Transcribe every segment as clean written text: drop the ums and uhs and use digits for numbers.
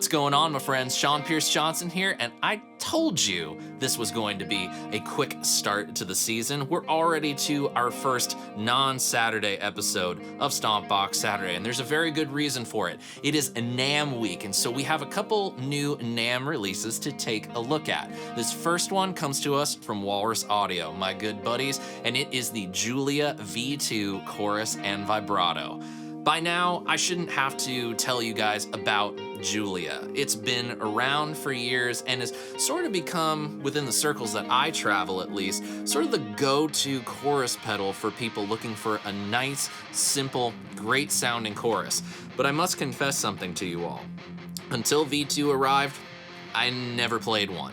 What's going on, my friends? SeanPierceJohnson here, and I told you this was going to be a quick start to the season. We're already to our first non-Saturday episode of Stompbox Saturday, and there's a very good reason for it. It is a NAMM week, and so we have a couple new NAMM releases to take a look at. This first one comes to us from Walrus Audio, my good buddies, and it is the Julia V2 Chorus and Vibrato. By now, I shouldn't have to tell you guys about Julia. It's been around for years and has sort of become, within the circles that I travel at least, sort of the go-to chorus pedal for people looking for a nice, simple, great sounding chorus. But I must confess something to you all. Until V2 arrived, I never played one.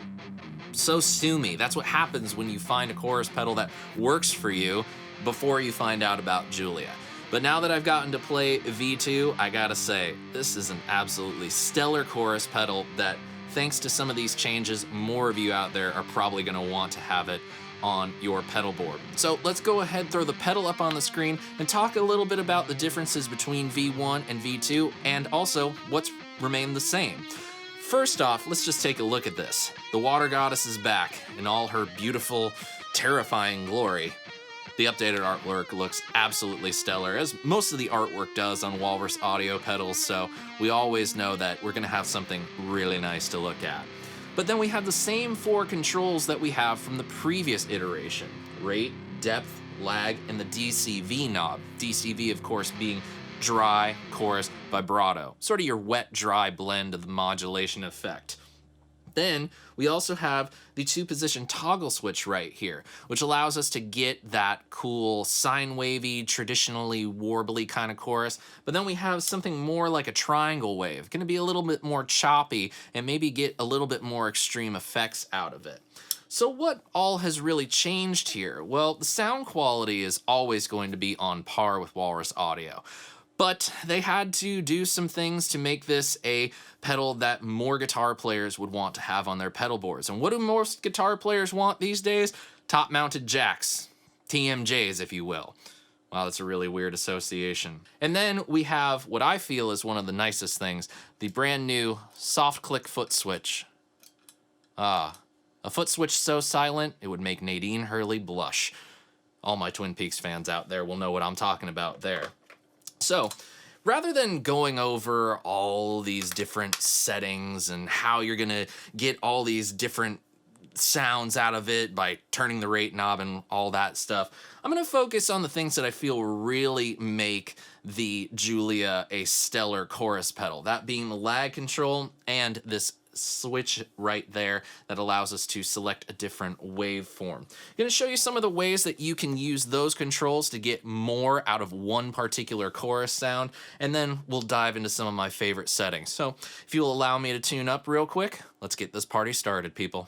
So sue me. That's what happens when you find a chorus pedal that works for you before you find out about Julia. But now that I've gotten to play V2, I gotta say, this is an absolutely stellar chorus pedal that, thanks to some of these changes, more of you out there are probably gonna want to have it on your pedal board. So let's go ahead, throw the pedal up on the screen, and talk a little bit about the differences between V1 and V2, and also what's remained the same. First off, let's just take a look at this. The Water Goddess is back in all her beautiful, terrifying glory. The updated artwork looks absolutely stellar, as most of the artwork does on Walrus Audio pedals, so we always know that we're gonna have something really nice to look at. But then we have the same four controls that we have from the previous iteration: rate, depth, lag, and the DCV knob. DCV, of course, being dry, chorus, vibrato. Sort of your wet-dry blend of the modulation effect. Then we also have the two-position toggle switch right here, which allows us to get that cool sine wavy, traditionally warbly kind of chorus. But then we have something more like a triangle wave, going to be a little bit more choppy and maybe get a little bit more extreme effects out of it. So what all has really changed here? Well, the sound quality is always going to be on par with Walrus Audio. But they had to do some things to make this a pedal that more guitar players would want to have on their pedal boards. And what do most guitar players want these days? Top-mounted jacks. TMJs, if you will. Wow, that's a really weird association. And then we have what I feel is one of the nicest things, the brand new soft click foot switch. A foot switch so silent, it would make Nadine Hurley blush. All my Twin Peaks fans out there will know what I'm talking about there. So, rather than going over all these different settings and how you're gonna get all these different sounds out of it by turning the rate knob and all that stuff, I'm gonna focus on the things that I feel really make the Julia a stellar chorus pedal. That being the lag control and this switch right there that allows us to select a different waveform. I'm going to show you some of the ways that you can use those controls to get more out of one particular chorus sound, and then we'll dive into some of my favorite settings. So if you'll allow me to tune up real quick, let's get this party started, people.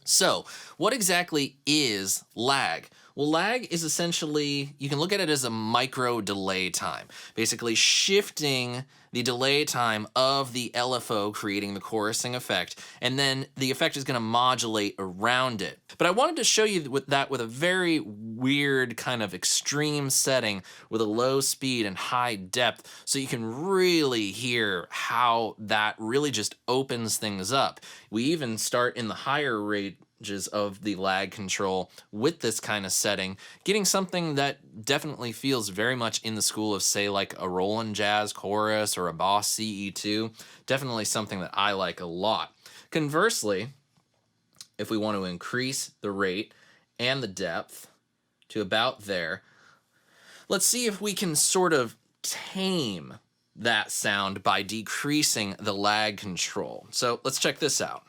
So, what exactly is lag? Well, lag is essentially, you can look at it as a micro delay time, basically shifting the delay time of the LFO creating the chorusing effect, and then the effect is going to modulate around it. But I wanted to show you with a very weird kind of extreme setting with a low speed and high depth, so you can really hear how that really just opens things up. We even start in the higher rate of the lag control with this kind of setting, getting something that definitely feels very much in the school of, say, like a Roland Jazz chorus or a Boss CE2. Definitely something that I like a lot. Conversely, if we want to increase the rate and the depth to about there, let's see if we can sort of tame that sound by decreasing the lag control. So let's check this out.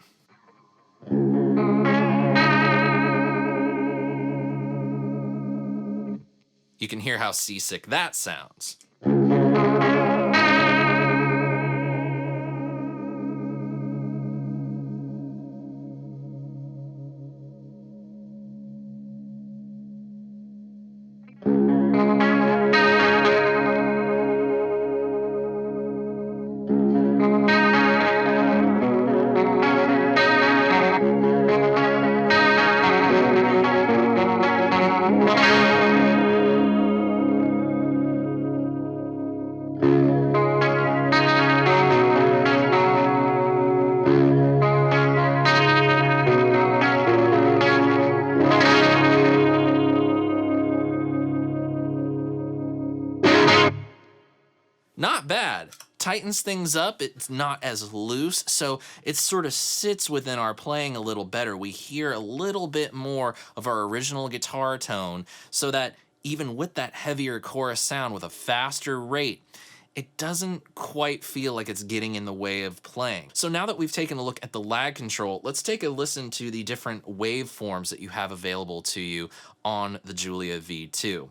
You can hear how seasick that sounds. Not bad. Tightens things up, it's not as loose, so it sort of sits within our playing a little better. We hear a little bit more of our original guitar tone, so that even with that heavier chorus sound with a faster rate, it doesn't quite feel like it's getting in the way of playing. So now that we've taken a look at the lag control, let's take a listen to the different waveforms that you have available to you on the Julia V2.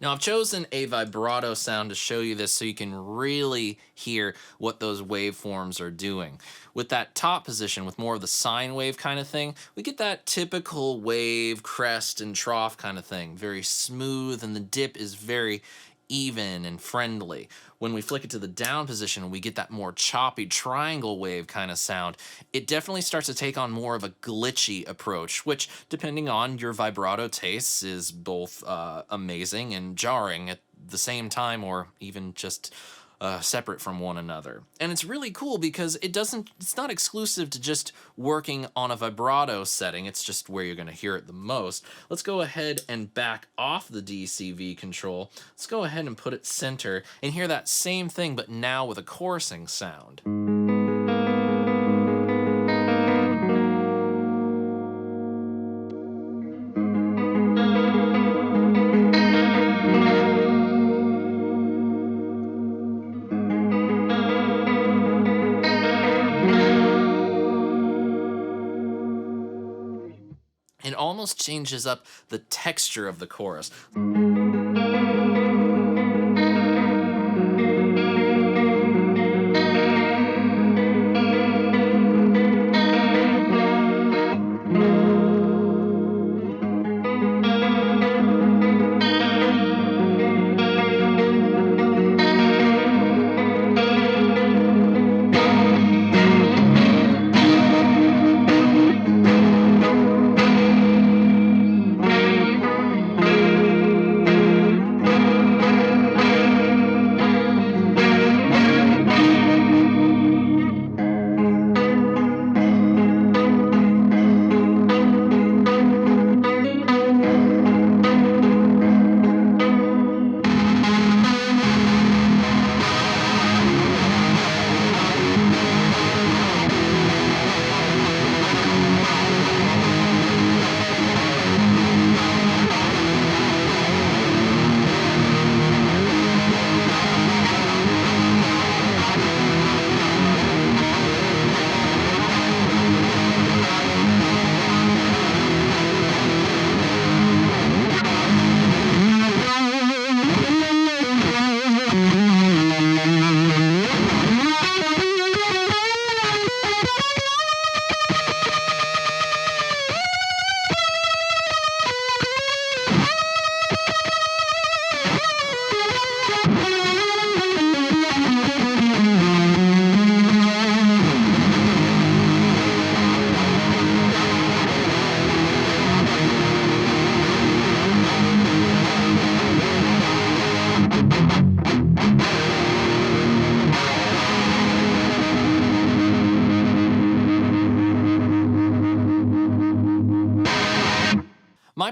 Now, I've chosen a vibrato sound to show you this so you can really hear what those waveforms are doing. With that top position, with more of the sine wave kind of thing, we get that typical wave, crest, and trough kind of thing. Very smooth, and the dip is very even and friendly. When we flick it to the down position, we get that more choppy triangle wave kind of sound. It definitely starts to take on more of a glitchy approach, which, depending on your vibrato tastes, is both amazing and jarring at the same time, or even just separate from one another. And it's really cool because it's not exclusive to just working on a vibrato setting, it's just where you're gonna hear it the most. Let's go ahead and back off the DCV control. Let's go ahead and put it center and hear that same thing, but now with a chorusing sound. It almost changes up the texture of the chorus.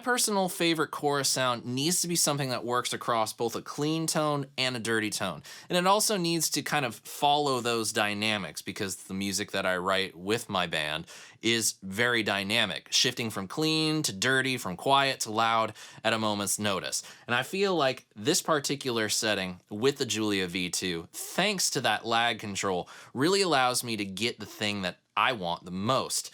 personal favorite chorus sound needs to be something that works across both a clean tone and a dirty tone. And it also needs to kind of follow those dynamics, because the music that I write with my band is very dynamic, shifting from clean to dirty, from quiet to loud at a moment's notice. And I feel like this particular setting with the Julia V2, thanks to that lag control, really allows me to get the thing that I want the most.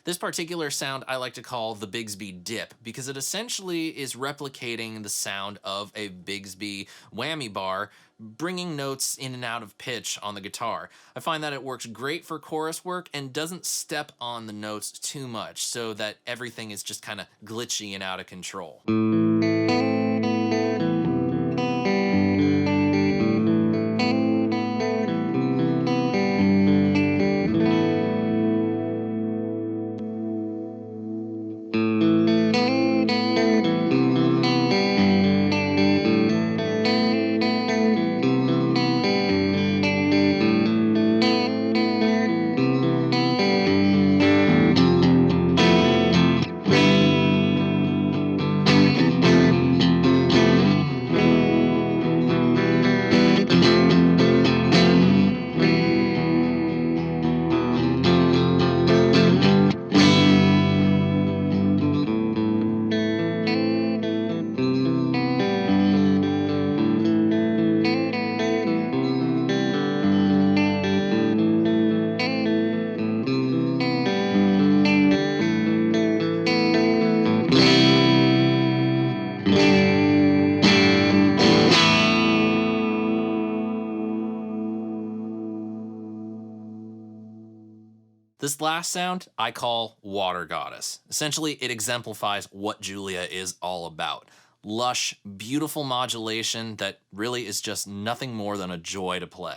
This particular sound I like to call the Bigsby Dip, because it essentially is replicating the sound of a Bigsby whammy bar, bringing notes in and out of pitch on the guitar. I find that it works great for chorus work and doesn't step on the notes too much, so that everything is just kind of glitchy and out of control. This last sound I call Water Goddess. Essentially, it exemplifies what Julia is all about. Lush, beautiful modulation that really is just nothing more than a joy to play.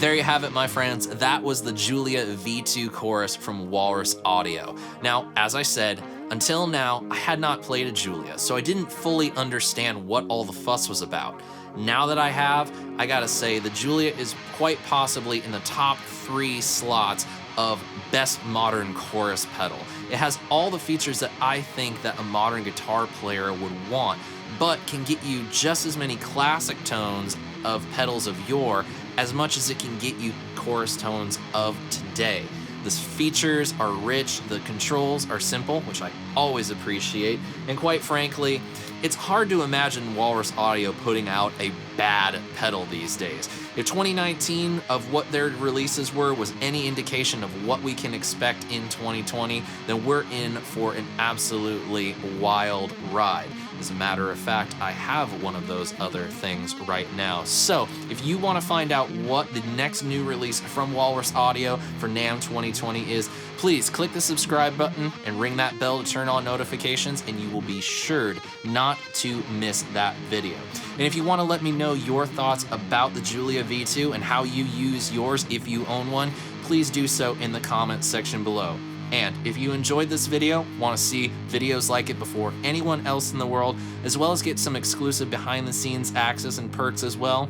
There you have it, my friends. That was the Julia V2 chorus from Walrus Audio. Now, as I said, until now, I had not played a Julia, so I didn't fully understand what all the fuss was about. Now that I have, I gotta say, the Julia is quite possibly in the top 3 slots of best modern chorus pedal. It has all the features that I think that a modern guitar player would want, but can get you just as many classic tones of pedals of yore as much as it can get you chorus tones of today. The features are rich, the controls are simple, which I always appreciate, and quite frankly, it's hard to imagine Walrus Audio putting out a bad pedal these days. If 2019 of what their releases were was any indication of what we can expect in 2020, then we're in for an absolutely wild ride. As a matter of fact, I have one of those other things right now. So if you want to find out what the next new release from Walrus Audio for NAMM 2020 is, please click the subscribe button and ring that bell to turn on notifications, and you will be sure not to miss that video. And if you want to let me know your thoughts about the Julia V2 and how you use yours if you own one, please do so in the comments section below. And if you enjoyed this video, want to see videos like it before anyone else in the world, as well as get some exclusive behind the scenes access and perks as well,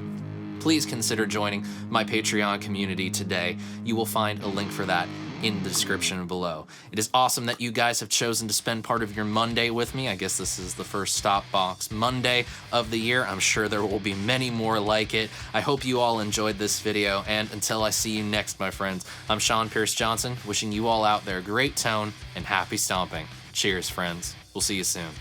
please consider joining my Patreon community today. You will find a link for that in the description below. It is awesome that you guys have chosen to spend part of your Monday with me. I guess this is the first Stompbox Monday of the year. I'm sure there will be many more like it. I hope you all enjoyed this video, and until I see you next, my friends, I'm SeanPierceJohnson, wishing you all out there great tone and happy stomping. Cheers, friends. We'll see you soon.